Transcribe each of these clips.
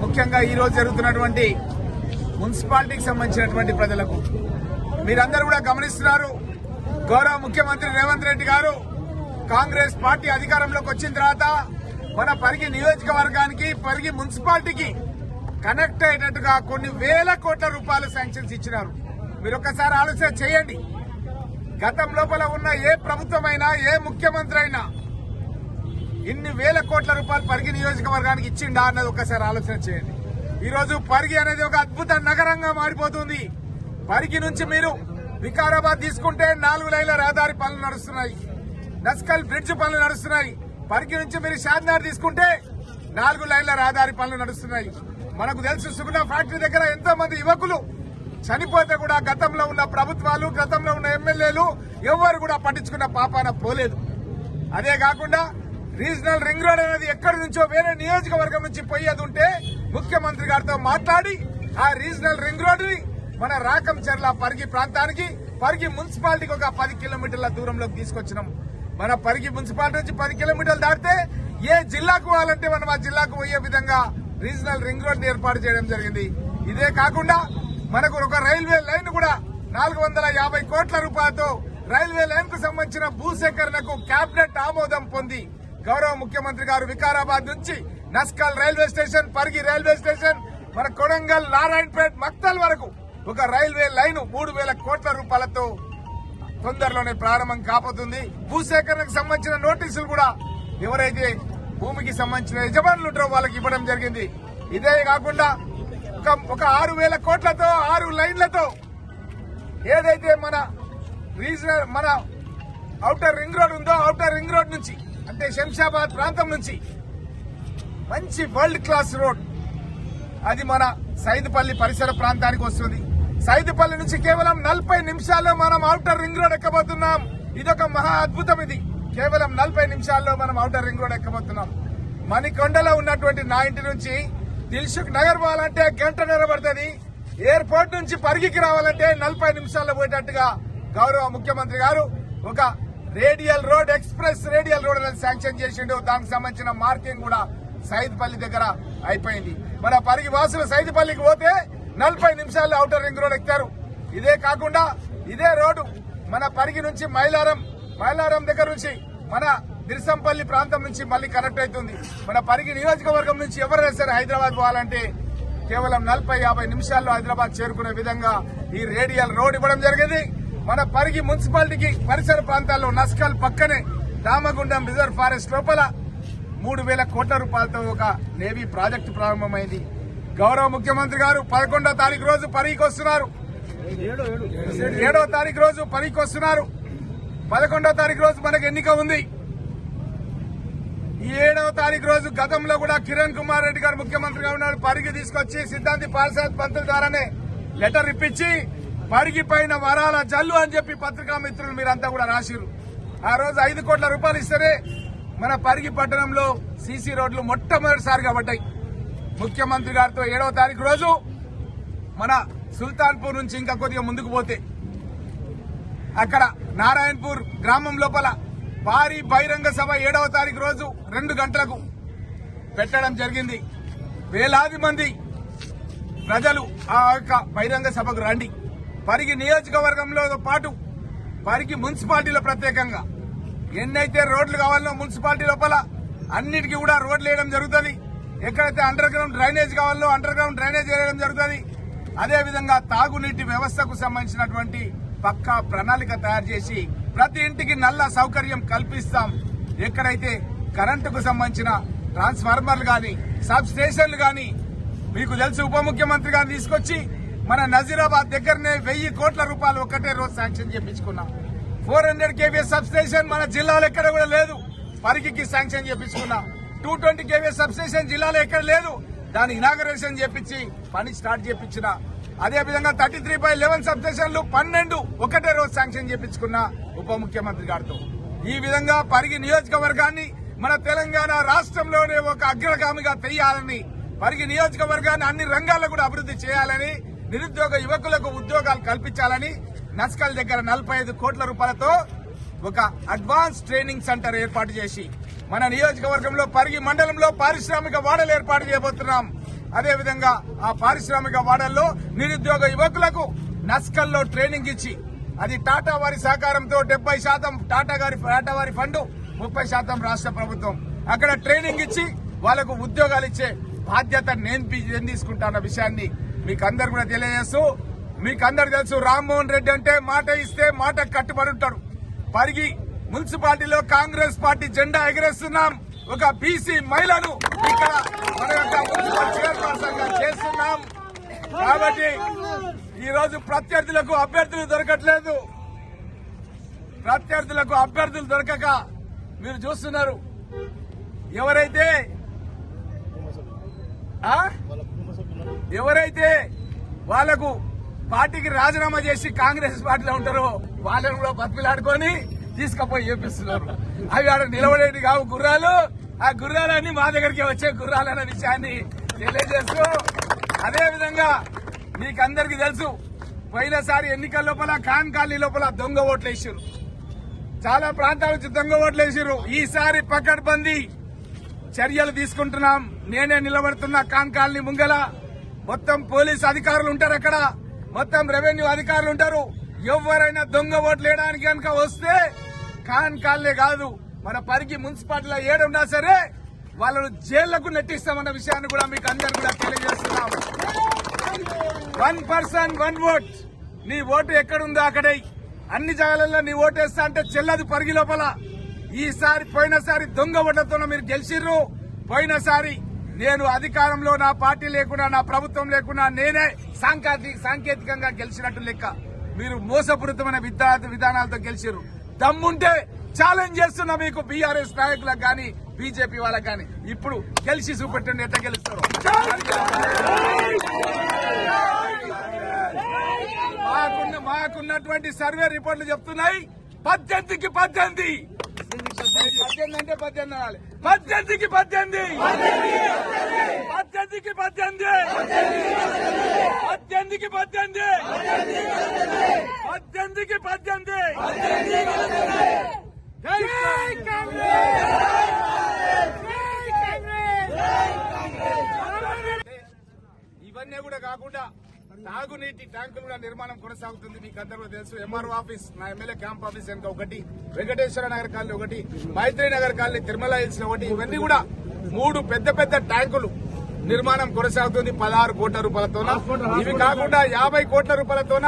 ముఖ్యంగా ఈ రోజు జరుగుతున్నటువంటి మున్సిపాలిటీకి సంబంధించినటువంటి ప్రజలకు మీరందరూ కూడా గమనిస్తున్నారు. గౌరవ ముఖ్యమంత్రి రేవంత్ రెడ్డి గారు కాంగ్రెస్ పార్టీ అధికారంలోకి వచ్చిన తర్వాత మన పరిగి నియోజకవర్గానికి పరిగి మున్సిపాలిటీకి కనెక్ట్ అయ్యేటట్టుగా కొన్ని వేల కోట్ల రూపాయల శాంక్షన్స్ ఇచ్చినారు. మీరు ఒక్కసారి ఆలోచన చేయండి. గతం లోపల ఉన్న ఏ ప్రభుత్వమైనా ఏ ముఖ్యమంత్రి అయినా ఇన్ని వేల కోట్ల రూపాయలు పరిగి నియోజకవర్గానికి ఇచ్చిండా అన్నది ఒకసారి ఆలోచన చేయండి. ఈ రోజు పరిగి అనేది ఒక అద్భుత నగరంగా మారిపోతుంది. పరిగి నుంచి మీరు వికారాబాద్ తీసుకుంటే 4 లైన్ల రహదారి పనులు నడుస్తున్నాయి. నస్కల్ బ్రిడ్జ్ పనులు నడుస్తున్నాయి. పరిగి నుంచి మీరు షాద్నగర్ తీసుకుంటే 4 లైన్ల రహదారి పనులు నడుస్తున్నాయి. మనకు తెలుసు సుగుణ ఫ్యాక్టరీ దగ్గర ఎంతో మంది యువకులు చనిపోతే కూడా గతంలో ఉన్న ప్రభుత్వాలు గతంలో ఉన్న ఎమ్మెల్యేలు ఎవరు కూడా పట్టించుకున్న పాపాన పోలేదు. అదే కాకుండా రీజనల్ రింగ్ రోడ్ అనేది ఎక్కడి నుంచో వేరే నియోజకవర్గం నుంచి పోయేది ఉంటే ముఖ్యమంత్రి గారితో మాట్లాడి ఆ రీజనల్ రింగ్ రోడ్ ని మన రాకంచర్ల పరిగి ప్రాంతానికి పరిగి మున్సిపాలిటీకి ఒక 10 కిలోమీటర్ల దూరంలోకి తీసుకొచ్చినాం. మన పరిగి మున్సిపాలిటీ నుంచి 10 కిలోమీటర్లు దాటితే ఏ జిల్లాకు పోవాలంటే మనం ఆ జిల్లాకు పోయే విధంగా రీజనల్ రింగ్ రోడ్ ఏర్పాటు చేయడం జరిగింది. ఇదే కాకుండా మనకు ఒక రైల్వే లైన్ కూడా 450 కోట్ల రూపాయలతో రైల్వే లైన్ కు సంబంధించిన భూసేకరణకు కేబినెట్ ఆమోదం పొంది గౌరవ ముఖ్యమంత్రి గారు వికారాబాద్ నుంచి Naskal railway station Parigi railway station మన కొడంగల్ నారాయణపేట్ మక్తల్ వరకు ఒక రైల్వే లైన్ 3,000 కోట్ల రూపాయలతో తొందరలోనే ప్రారంభం కాబోతుంది. భూసేకరణకు సంబంధించిన నోటీసులు కూడా ఎవరైతే భూమికి సంబంధించిన యజమానులు ఉంటారో వాళ్ళకి ఇవ్వడం జరిగింది. ఇదే కాకుండా ఒక 6,000 కోట్లతో 6 లైన్లతో ఏదైతే మన రీజనల్ మన ఔటర్ రింగ్ రోడ్ ఉందో ఔటర్ రింగ్ రోడ్ నుంచి అంటే శంషాబాద్ ప్రాంతం నుంచి మంచి వరల్డ్ క్లాస్ రోడ్ అది మన సైదుపల్లి పరిసర ప్రాంతానికి వస్తుంది. సైదుపల్లి నుంచి కేవలం 40 నిమిషాల్లో మనం ఔటర్ రింగ్ రోడ్ ఎక్కబోతున్నాం. ఇదొక మహా అద్భుతం. ఇది కేవలం 40 నిమిషాల్లో మనం ఔటర్ రింగ్ రోడ్ ఎక్కబోతున్నాం. మణికొండలో ఉన్నటువంటి నా ఇంటి నుంచి దిల్సుఖ్ నగర్ పోవాలంటే గంటన్నర పడుతుంది. ఎయిర్పోర్ట్ నుంచి పరిగికి రావాలంటే 40 నిమిషాల్లో పోయేటట్టుగా గౌరవ ముఖ్యమంత్రి గారు ఒక radial road express radial road అనేది శాంక్షన్ చేసిండు. దానికి సంబంధించిన మార్కింగ్ కూడా సైదుపల్లి దగ్గర అయిపోయింది. మన పరిగి వాసులు సైదుపల్లికి పోతే 40 నిమిషాల్లో ఔటర్ రింగ్ రోడ్ ఎక్కుతారు. ఇదే కాకుండా ఇదే రోడ్డు మన పరిగి నుంచి మైలారం దగ్గర నుంచి మన దిర్సంపల్లి ప్రాంతం నుంచి మళ్లీ కనెక్ట్ అవుతుంది. మన పరిగి నియోజకవర్గం నుంచి ఎవరైనా సరే హైదరాబాద్ పోవాలంటే కేవలం 40-50 నిమిషాల్లో హైదరాబాద్ చేరుకునే విధంగా ఈ రేడియల్ రోడ్ ఇవ్వడం జరిగింది. మన పరిగి మున్సిపాలిటీకి పరిసర ప్రాంతాల్లో నస్కల్ పక్కనే రామగుండం రిజర్వ్ ఫారెస్ట్ లోపల 3,000 కోట్ల రూపాయలతో ఒక నేవీ ప్రాజెక్టు ప్రారంభమైంది. గౌరవ ముఖ్యమంత్రి గారు 11వ తారీఖు రోజు పరిగికి వస్తున్నారు. 7వ తారీఖు రోజు పరిగికి వస్తున్నారు. 11వ తారీఖు రోజు మనకు ఎన్నిక ఉంది. ఈ 7వ తారీఖు రోజు గతంలో కూడా కిరణ్ కుమార్ రెడ్డి గారు ముఖ్యమంత్రిగా ఉన్నాడు. పరిగి తీసుకొచ్చి సిద్ధాంతి పాల్సాద్ పంతుల ద్వారానే లెటర్ ఇప్పించి పరిగి పైన వరాల జల్లు అని చెప్పి పత్రికా మిత్రులు మీరంతా కూడా రాసిరు. ఆ రోజు 5 కోట్ల రూపాయలు ఇస్తేనే మన పరిగి పట్టణంలో సీసీ రోడ్లు మొట్టమొదటిసారిగా పడ్డాయి. ముఖ్యమంత్రి గారితో 7వ తారీఖు రోజు మన సుల్తాన్పూర్ నుంచి ఇంకా కొద్దిగా ముందుకు పోతే అక్కడ నారాయణపూర్ గ్రామం లోపల భారీ బహిరంగ సభ 7వ తారీఖు రోజు 2 గంటలకు పెట్టడం జరిగింది. వేలాది మంది ప్రజలు ఆ యొక్క బహిరంగ సభకు రండి. పరిగి నియోజకవర్గంలో పాటు పరిగి మున్సిపాలిటీలో ప్రత్యేకంగా ఎన్నైతే రోడ్లు కావాలనో మున్సిపాలిటీ లోపల అన్నిటికీ కూడా రోడ్లు వేయడం జరుగుతుంది. ఎక్కడైతే అండర్ గ్రౌండ్ డ్రైనేజ్ కావాలో అండర్ గ్రౌండ్ డ్రైనేజ్ వేయడం జరుగుతుంది. అదేవిధంగా తాగునీటి వ్యవస్థకు సంబంధించినటువంటి పక్కా ప్రణాళిక తయారు చేసి ప్రతి ఇంటికి నల్ల సౌకర్యం కల్పిస్తాం. ఎక్కడైతే కరెంటుకు సంబంధించిన ట్రాన్స్ఫార్మర్లు గాని సబ్ స్టేషన్లు గాని మీకు తెలుసు ఉప ముఖ్యమంత్రి గారు తీసుకొచ్చి మన నజీరాబాద్ దగ్గరనే 1000 కోట్ల రూపాయలు ఒకటే రోజు శాంక్షన్ చేయించుకున్నాం. 400 kVA సబ్ స్టేషన్ మన జిల్లాలో ఎక్కడ కూడా లేదు. పరిగికి శాంక్షన్ చేయించుకున్నాం. 220 kVA సబ్ స్టేషన్ జిల్లాలో ఎక్కడ లేదు. దాని ఇనాగరేషన్ చేపించి పని స్టార్ట్ చేయించిన. అదేవిధంగా 33/11 సబ్ స్టేషన్లు 12 ఒకటే రోజు శాంక్షన్ చేయించుకున్న ఉప ముఖ్యమంత్రి గారితో. ఈ విధంగా పరిగి నియోజకవర్గాన్ని మన తెలంగాణ రాష్ట్రంలోనే ఒక అగ్రగామిగా తెయ్యాలని, పరిగి నియోజకవర్గాన్ని అన్ని రంగాల్లో కూడా అభివృద్ధి చేయాలని, నిరుద్యోగ యువకులకు ఉద్యోగాలు కల్పించాలని నస్కల్ దగ్గర 45 కోట్ల రూపాయలతో ఒక అడ్వాన్స్ ట్రైనింగ్ సెంటర్ ఏర్పాటు చేసి మన నియోజకవర్గంలో పరిగి మండలంలో పారిశ్రామిక వాడలు ఏర్పాటు చేయబోతున్నాం. అదేవిధంగా ఆ పారిశ్రామిక వాడల్లో నిరుద్యోగ యువకులకు నస్కల్లో ట్రైనింగ్ ఇచ్చి అది టాటా వారి సహకారంతో 70% టాటా వారి ఫండ్ 30% రాష్ట్ర ప్రభుత్వం అక్కడ ట్రైనింగ్ ఇచ్చి వాళ్లకు ఉద్యోగాలు ఇచ్చే బాధ్యత నేను తీసుకుంటాన్న విషయాన్ని మీకు అందరు కూడా తెలియజేస్తూ మీకు అందరు తెలుసు రామ్మోహన్ రెడ్డి అంటే మాట ఇస్తే మాట కట్టుబడి ఉంటాడు. పరిగి మున్సిపాలిటీలో కాంగ్రెస్ పార్టీ జెండా ఎగరేస్తున్నాం. ఒక బీసీ మహిళను ఇక్కడ మన యొక్క మున్సిపల్ చైర్పర్సన్ గా చేస్తున్నాం. కాబట్టి ఈ రోజు ప్రత్యర్థులకు అభ్యర్థులు దొరకట్లేదు. ప్రత్యర్థులకు అభ్యర్థులు దొరకక మీరు చూస్తున్నారు. ఎవరైతే వాళ్లకు పార్టీకి రాజీనామా చేసి కాంగ్రెస్ పార్టీలో ఉంటారో వాళ్ళని కూడా బతిలాడుకొని తీసుకుపోయి చేపిస్తున్నారు. అవి ఆడ నిలబడేది కావు గుర్రాలు. ఆ గుర్రాలన్నీ మా దగ్గరికి వచ్చే గుర్రాలన్న విషయాన్ని తెలియజేస్తూ అదేవిధంగా మీకందరికీ తెలుసు పోయినసారి ఎన్నికల లోపల ఖాన్ కాలనీ లోపల దొంగ ఓట్లు వేసారు. చాలా ప్రాంతాల నుంచి దొంగ ఓట్లు వేసారు. ఈసారి పకడ్బందీ చర్యలు తీసుకుంటున్నాం. నేనే నిలబడుతున్నా ఖాన్ కాలనీ ముంగల. మొత్తం పోలీసు అధికారులు ఉంటారు, అక్కడ మొత్తం రెవెన్యూ అధికారులు ఉంటారు. ఎవరైనా దొంగ ఓట్లు వేయడానికి కనుక వస్తే ఖాన్ కాలనీ కాదు మన పరిగి మున్సిపాలిటీలో ఏడున్నా సరే వాళ్ళను జైళ్లకు నెట్టిస్తామన్న విషయాన్ని కూడా మీకు అందరు కూడా తెలియజేస్తున్నాం. 1 person 1 vote. నీ ఓటు ఎక్కడుందో అక్కడే అన్ని జాగాలలో నీ ఓటేస్తా అంటే చెల్లదు పరిగి లోపల. ఈసారి పోయినసారి దొంగ ఓట్లతో మీరు గెలిచిర్రు. పోయినసారి నేను అధికారంలో నా పార్టీ లేకున్నా నా ప్రభుత్వం లేకున్నా నేనే సాంకేతికంగా గెలిచినట్టు లెక్క. మీరు మోసపూరితమైన విధానాలతో గెలిచిర్రు. దమ్ముంటే ఛాలెంజ్ చేస్తున్నా మీకు బీఆర్ఎస్ నాయకులకు గాని బీజేపీ వాళ్ళకి గాని. ఇప్పుడు గెలిచి చూపెట్టండి ఎట్లా గెలుస్తారు. మాకున్నటువంటి సర్వే రిపోర్టులు చెప్తున్నాయి 18కి 18 అంటే 18 అనాలి. 18కి 18 18కి 18 18కి 18 18కి 18 ఇవన్నీ కూడా కాకుండా తాగునీటి ట్యాంకులు కూడా నిర్మాణం కొనసాగుతుంది. మీకు అందరూ తెలుసు. ఎంఆర్ఓ ఆఫీస్ నా ఎమ్మెల్యే క్యాంప్ ఆఫీస్ వెనుక ఒకటి, వెంకటేశ్వర నగర్ కాలనీ ఒకటి, మైత్రి నగర్ కాలనీ, తిరుమల హిల్స్ ఒకటి, ఇవన్నీ కూడా 3 పెద్ద పెద్ద ట్యాంకులు నిర్మాణం కొనసాగుతుంది 16 కోట్ల రూపాయలతోన. ఇవి కాకుండా 50 కోట్ల రూపాయలతోన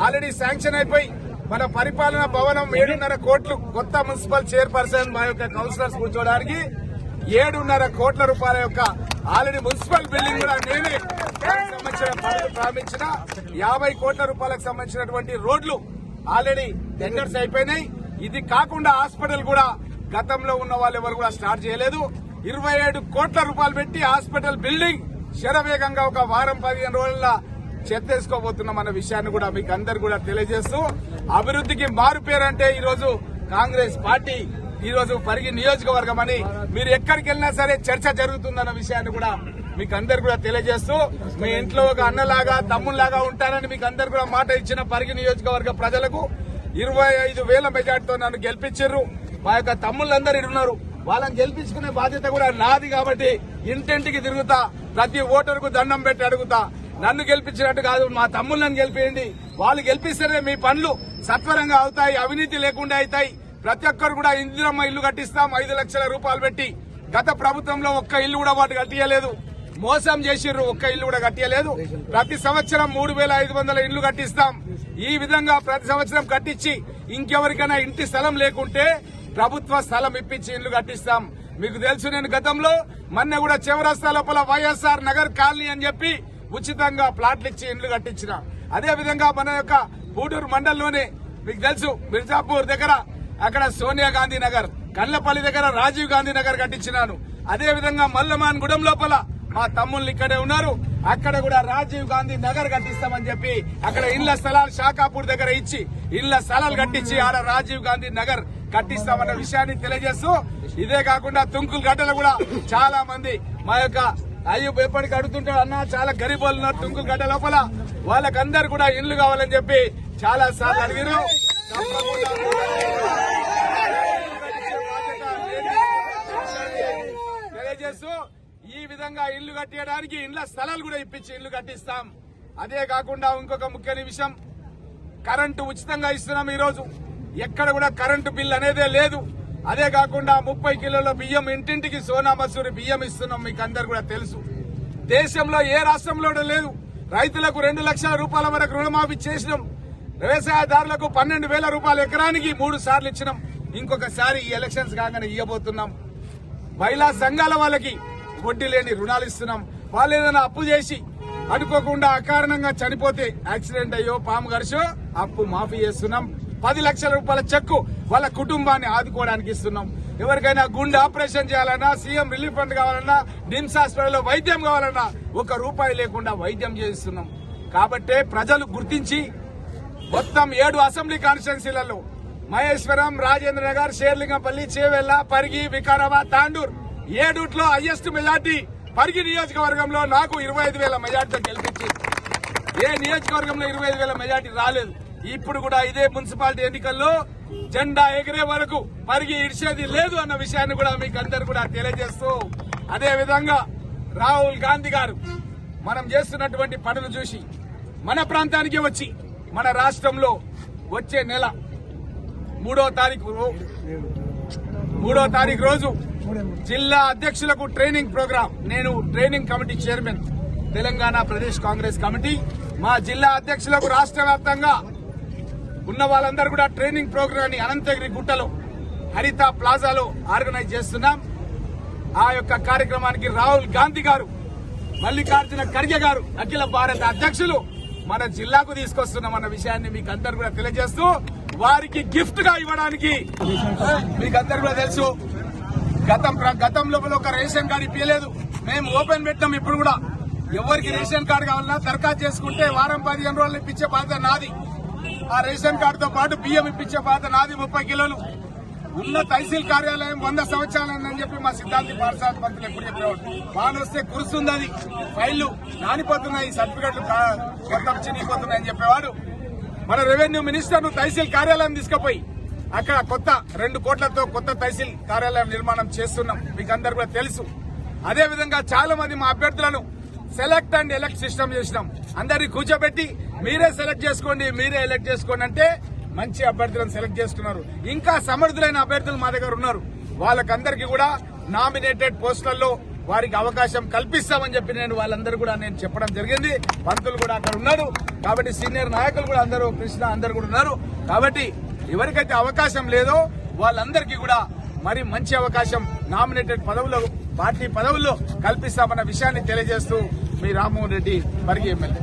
ఆల్రెడీ శాంక్షన్ అయిపోయి మన పరిపాలన భవనం 7.5 కోట్లు కొత్త మున్సిపల్ చైర్పర్సన్ మా యొక్క కౌన్సిలర్స్ కూర్చోవడానికి 7.5 కోట్ల రూపాయల యొక్క ఆల్రెడీ మున్సిపల్ బిల్డింగ్ కూడా నేనే సంబంధించిన పనులు ప్రారంభించిన 50 కోట్ల రూపాయలకు సంబంధించినటువంటి రోడ్లు ఆల్రెడీ టెండర్స్ అయిపోయినాయి. ఇది కాకుండా హాస్పిటల్ కూడా గతంలో ఉన్న వాళ్ళు ఎవరు కూడా స్టార్ట్ చేయలేదు. 27 కోట్ల రూపాయలు పెట్టి హాస్పిటల్ బిల్డింగ్ శరవేగంగా ఒక వారం 15 రోజుల్లో చెత్తేసుకోబోతున్నాం అన్న విషయాన్ని కూడా మీకు అందరు కూడా తెలియజేస్తూ అభివృద్ధికి మారు పేరంటే ఈ రోజు కాంగ్రెస్ పార్టీ, ఈ రోజు పరిగి నియోజకవర్గం అని మీరు ఎక్కడికి వెళ్ళినా సరే చర్చ జరుగుతుందన్న విషయాన్ని కూడా మీకు అందరు కూడా తెలియజేస్తూ మీ ఇంట్లో ఒక అన్నలాగా తమ్ముళ్లాగా ఉంటానని మీకు అందరు కూడా మాట ఇచ్చిన పరిగి నియోజకవర్గ ప్రజలకు 25,000 మెజార్టీతో నన్ను గెలిపించారు. మా యొక్క తమ్ముళ్ళందరూ ఉన్నారు, వాళ్ళని గెలిపించుకునే బాధ్యత కూడా నాది. కాబట్టి ఇంటింటికి తిరుగుతా, ప్రతి ఓటరుకు దండం పెట్టి అడుగుతా. నన్ను గెలిపించినట్టు కాదు, మా తమ్ముళ్ళని గెలిపేయండి. వాళ్ళు గెలిపిస్తేనే మీ పనులు సత్వరంగా అవుతాయి, అవినీతి లేకుండా అవుతాయి. ప్రతి ఒక్కరు కూడా ఇందిరమ్మ ఇల్లు కట్టిస్తాం 5 లక్షల రూపాయలు పెట్టి. గత ప్రభుత్వంలో ఒక్క ఇల్లు కూడా వాటి కట్టియలేదు, మోసం చేసిర్రు. ఒక్క ఇల్లు కూడా కట్టియలేదు. ప్రతి సంవత్సరం 3,500 ఇల్లు కట్టిస్తాం. ఈ విధంగా ప్రతి సంవత్సరం కట్టించి ఇంకెవరికైనా ఇంటి స్థలం లేకుంటే ప్రభుత్వ స్థలం ఇప్పించి ఇల్లు కట్టిస్తాం. మీకు తెలుసు, నేను గతంలో మొన్న కూడా చౌరస్తా లోపల వైఎస్ఆర్ నగర్ కాలనీ అని చెప్పి ఉచితంగా ప్లాట్లు ఇచ్చి ఇల్లు కట్టించిన. అదేవిధంగా మన యొక్క పూడూరు మండలంలోనే మీకు తెలుసు మిర్జాపూర్ దగ్గర అక్కడ సోనియా గాంధీ నగర్, కల్లపల్లి దగ్గర రాజీవ్ గాంధీ నగర్ కట్టించినాను. అదేవిధంగా మల్లమాన్ గుడం లోపల మా తమ్ముళ్ళు ఇక్కడే ఉన్నారు, అక్కడ కూడా రాజీవ్ గాంధీ నగర్ కట్టిస్తామని చెప్పి అక్కడ ఇళ్ల స్థలాలు షాకాపూర్ దగ్గర ఇచ్చి ఇళ్ల స్థలాలు కట్టించి ఆడ రాజీవ్ గాంధీ నగర్ కట్టిస్తామన్న విషయాన్ని తెలియజేస్తూ, ఇదే కాకుండా తుంకులు గడ్డలు కూడా చాలా మంది మా యొక్క అయ్యో ఎప్పటికి అడుగుతుంటాడు అన్న, చాలా గరీబ్ వాళ్ళు ఉన్నారు తుంకులు గడ్డ లోపల, వాళ్ళకందరు కూడా ఇళ్లు కావాలని చెప్పి చాలా సార్లు అడిగారు. విధంగా ఇల్లు కట్టేయడానికి ఇండ్ల స్థలాలు కూడా ఇప్పించి ఇల్లు కట్టిస్తాం. అదే కాకుండా ఇంకొక ముఖ్యమైన విషయం, కరెంటు ఉచితంగా ఇస్తున్నాం. ఈ రోజు ఎక్కడ కూడా కరెంటు బిల్ అనేదే లేదు. అదే కాకుండా 30 కిలోల బియ్యం ఇంటింటికి సోనా మసూరి బియ్యం ఇస్తున్నాం. మీకు అందరు కూడా తెలుసు. దేశంలో ఏ రాష్ట్రంలో లేదు. రైతులకు 2 లక్షల రూపాయల వరకు రుణమాఫీ చేసినాం. వ్యవసాయదారులకు 12,000 రూపాయలు ఎకరానికి 3 సార్లు ఇచ్చినాం. ఇంకొకసారి ఈ ఎలక్షన్స్ కాగానే ఇవ్వబోతున్నాం. మహిళా సంఘాల వాళ్ళకి వడ్డీ లేని రుణాలు ఇస్తున్నాం. వాళ్ళు ఏదైనా అప్పు చేసి అనుకోకుండా అకారణంగా చనిపోతే, యాక్సిడెంట్ అయ్యో పాము గడిచో అప్పు మాఫీ చేస్తున్నాం. 10 లక్షల రూపాయల చెక్కు వాళ్ళ కుటుంబాన్ని ఆదుకోవడానికి ఇస్తున్నాం. ఎవరికైనా గుండె ఆపరేషన్ చేయాలన్నా, సీఎం రిలీఫ్ ఫండ్ కావాలన్నా, నిమ్స్ హాస్పిటల్లో వైద్యం కావాలన్నా 1 రూపాయి లేకుండా వైద్యం చేయిస్తున్నాం. కాబట్టే ప్రజలు గుర్తించి మొత్తం 7 అసెంబ్లీ కాన్స్టిట్యున్సీలలో మహేశ్వరం, రాజేంద్ర నగర్, షేర్లింగంపల్లి, చేవెళ్ల, పరిగి, వికారాబాద్, తాండూర్ 7 హైయెస్ట్ మెజార్టీ పరిగి నియోజకవర్గంలో నాకు 25,000 మెజార్టీతో గెలిపించి, ఏ నియోజకవర్గంలో 25,000 మెజార్టీ రాలేదు. ఇప్పుడు కూడా ఇదే మున్సిపాలిటీ ఎన్నికల్లో జెండా ఎగిరే వరకు పరిగి ఇడిచేది లేదు అన్న విషయాన్ని కూడా మీకు అందరు కూడా తెలియజేస్తూ, అదే విధంగా రాహుల్ గాంధీ గారు మనం చేస్తున్నటువంటి పనులు చూసి మన ప్రాంతానికి వచ్చి మన రాష్ట్రంలో వచ్చే నెల 3వ తారీఖు రోజు జిల్లా అధ్యక్షులకు ట్రైనింగ్ ప్రోగ్రాం, నేను training committee chairman Telangana Pradesh Congress committee, మా జిల్లా అధ్యక్షులకు రాష్ట్ర వ్యాప్తంగా ఉన్న వాళ్ళందరూ కూడా ట్రైనింగ్ ప్రోగ్రామ్ ని అనంతగిరి గుట్టలో హరిత ప్లాజాలో ఆర్గనైజ్ చేస్తున్నాం. ఆ యొక్క కార్యక్రమానికి రాహుల్ గాంధీ గారు, మల్లికార్జున ఖర్గే గారు అఖిల భారత అధ్యక్షులు మన జిల్లాకు తీసుకొస్తున్నామన్న విషయాన్ని మీకు అందరు కూడా తెలియజేస్తూ, వారికి గిఫ్ట్ గా ఇవ్వడానికి మీకు అందరు కూడా తెలుసు, గతంలో ఒక రేషన్ కార్డు ఇప్పలేదు. మేము ఓపెన్ పెట్టాం. ఇప్పుడు కూడా ఎవరికి రేషన్ కార్డు కావాలన్నా దరఖాస్తు చేసుకుంటే వారం 15 రోజులు ఇప్పించే బాధ్యత నాది. ఆ రేషన్ కార్డుతో పాటు బియ్యం ఇప్పించే బాధ్యత నాది. 30 కిలోలు ఉన్న తహసీల్ కార్యాలయం 100 సంవత్సరాలని చెప్పి మా సిద్ధాంతి పార్సాద్ పంతులు ఎప్పుడు చెప్పేవాడు. వాన వస్తే కురుస్తుంది, అది ఫైళ్లు నానిపోతున్నాయి, సర్టిఫికెట్లు మొత్తం చినిగిపోతున్నాయని చెప్పేవాడు. మన రెవెన్యూ మినిస్టర్ ను తహసీల్ కార్యాలయం తీసుకుపోయి అక్కడ 2 కోట్లతో కొత్త తహసీల్ కార్యాలయం నిర్మాణం చేస్తున్నాం. మీకు అందరు కూడా తెలుసు. అదే విధంగా చాలా మంది మా అభ్యర్థులను సెలెక్ట్ అండ్ ఎలక్ట్ సిస్టమ్ చేసినాం. అందరినీ కూర్చోబెట్టి మీరే సెలెక్ట్ చేసుకోండి, మీరే ఎలక్ట్ చేసుకోండి అంటే మంచి అభ్యర్థులను సెలెక్ట్ చేసుకున్నారు. ఇంకా సమర్థులైన అభ్యర్థులు మా దగ్గర ఉన్నారు. వాళ్ళకందరికీ కూడా నామినేటెడ్ పోస్టులలో వారికి అవకాశం కల్పిస్తామని చెప్పి వాళ్ళందరూ కూడా నేను చెప్పడం జరిగింది. పంతులు కూడా అక్కడ ఉన్నారు. కాబట్టి సీనియర్ నాయకులు కూడా అందరూ, కృష్ణ అందరూ కూడా ఉన్నారు. కాబట్టి ఎవరికైతే అవకాశం లేదో వాళ్ళందరికీ కూడా మరి మంచి అవకాశం నామినేటెడ్ పదవుల్లో, పార్టీ పదవుల్లో కల్పిస్తామన్న విషయాన్ని తెలియజేస్తూ మీ రామ్మోహన్ రెడ్డి పరిగి ఎమ్మెల్యే.